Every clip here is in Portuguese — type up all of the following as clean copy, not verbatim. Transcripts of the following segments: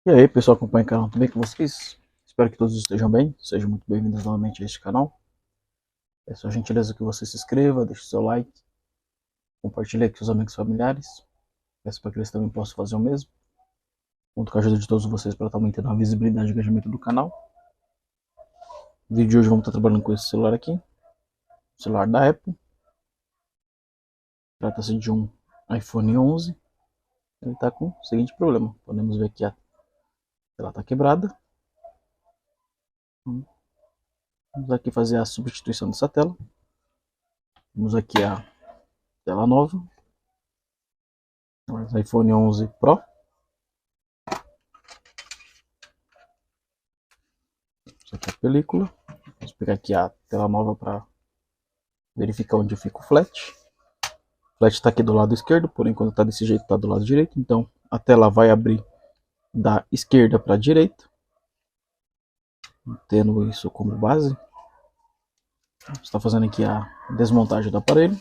E aí, pessoal, acompanha o canal, tudo bem com vocês? Espero que todos estejam bem, sejam muito bem-vindos novamente a este canal. É só gentileza que você se inscreva, deixe seu like, compartilhe com seus amigos e familiares. Peço para que eles também possam fazer o mesmo. Conto com a ajuda de todos vocês para estar aumentando a visibilidade e engajamento do canal. No vídeo de hoje vamos estar trabalhando com esse celular aqui, celular da Apple. Trata-se de um iPhone 11. Ele está com o seguinte problema, podemos ver que a tela está quebrada. Vamos aqui fazer a substituição dessa tela. Temos aqui a tela nova, iPhone 11 Pro. Isso aqui é a película. Vamos pegar aqui a tela nova para verificar onde fica o flat. O flat está aqui do lado esquerdo, porém quando está desse jeito está do lado direito. Então a tela vai abrir da esquerda para a direita, tendo isso como base. Está fazendo aqui a desmontagem do aparelho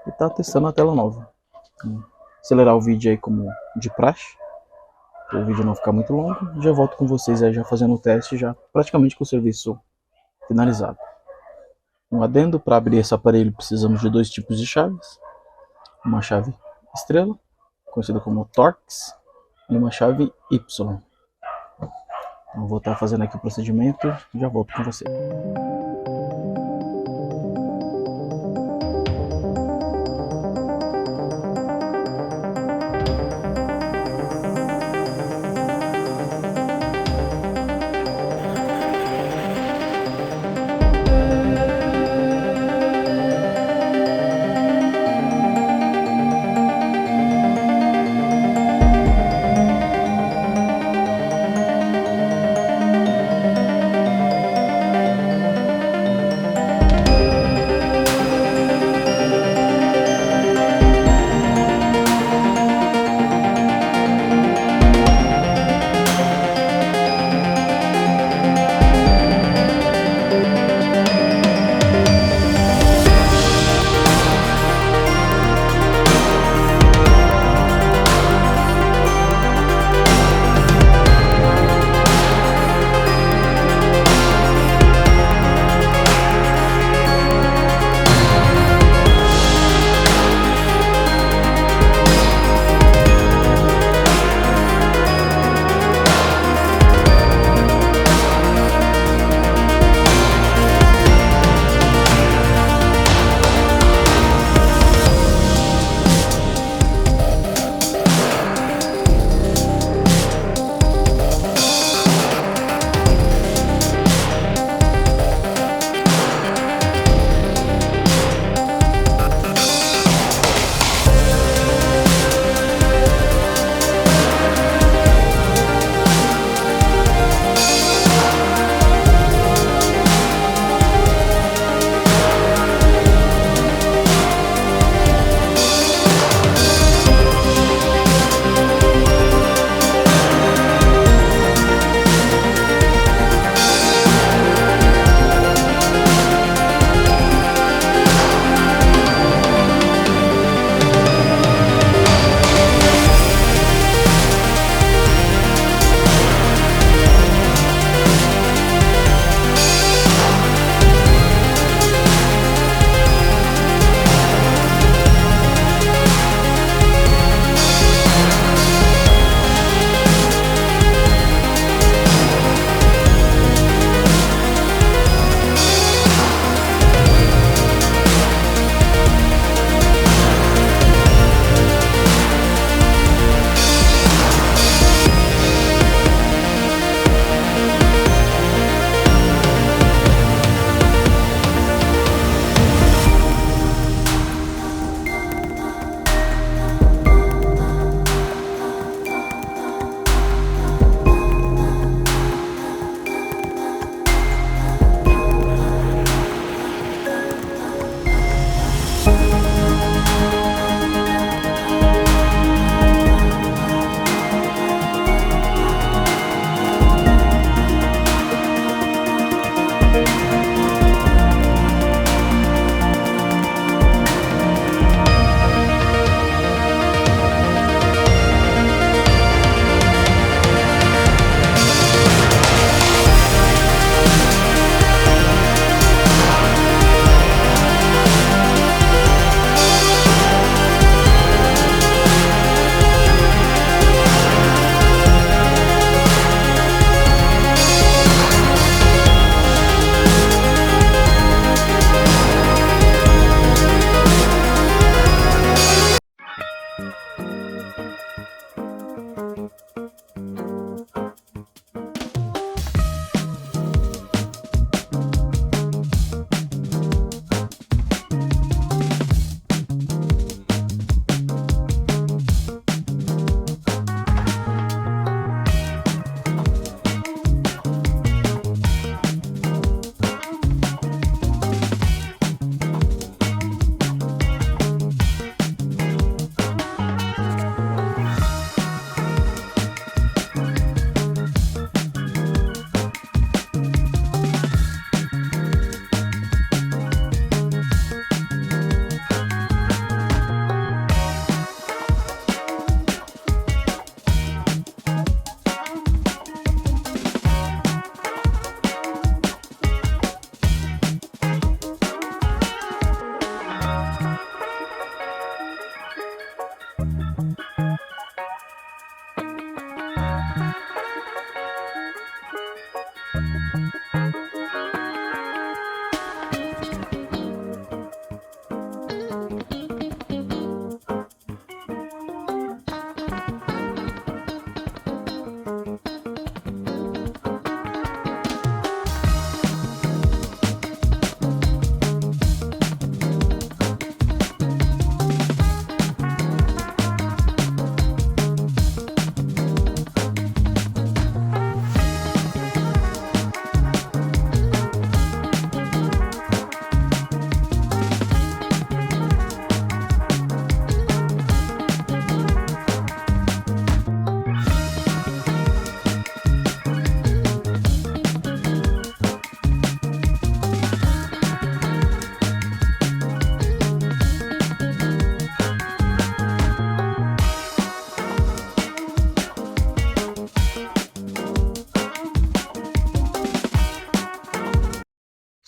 e está testando a tela nova. Vou acelerar o vídeo aí como de praxe, para o vídeo não ficar muito longo. Já volto com vocês aí já fazendo o teste, já praticamente com o serviço finalizado. Um adendo: para abrir esse aparelho precisamos de dois tipos de chaves: uma chave estrela, conhecida como Torx, e uma chave Y. Então vou estar fazendo aqui o procedimento e já volto com você.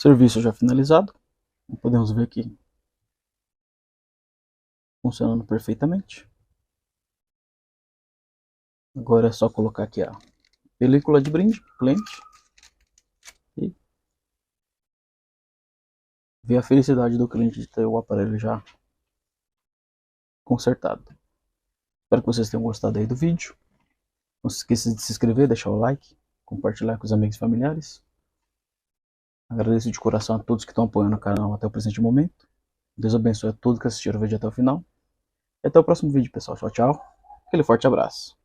Serviço já finalizado. Podemos ver aqui funcionando perfeitamente. Agora é só colocar aqui a película de brinde pro cliente e ver a felicidade do cliente de ter o aparelho já consertado. Espero que vocês tenham gostado aí do vídeo. Não se esqueça de se inscrever, deixar o like, compartilhar com os amigos e familiares. Agradeço de coração a todos que estão apoiando o canal até o presente momento. Deus abençoe a todos que assistiram o vídeo até o final. E até o próximo vídeo, pessoal. Tchau, tchau. Aquele forte abraço.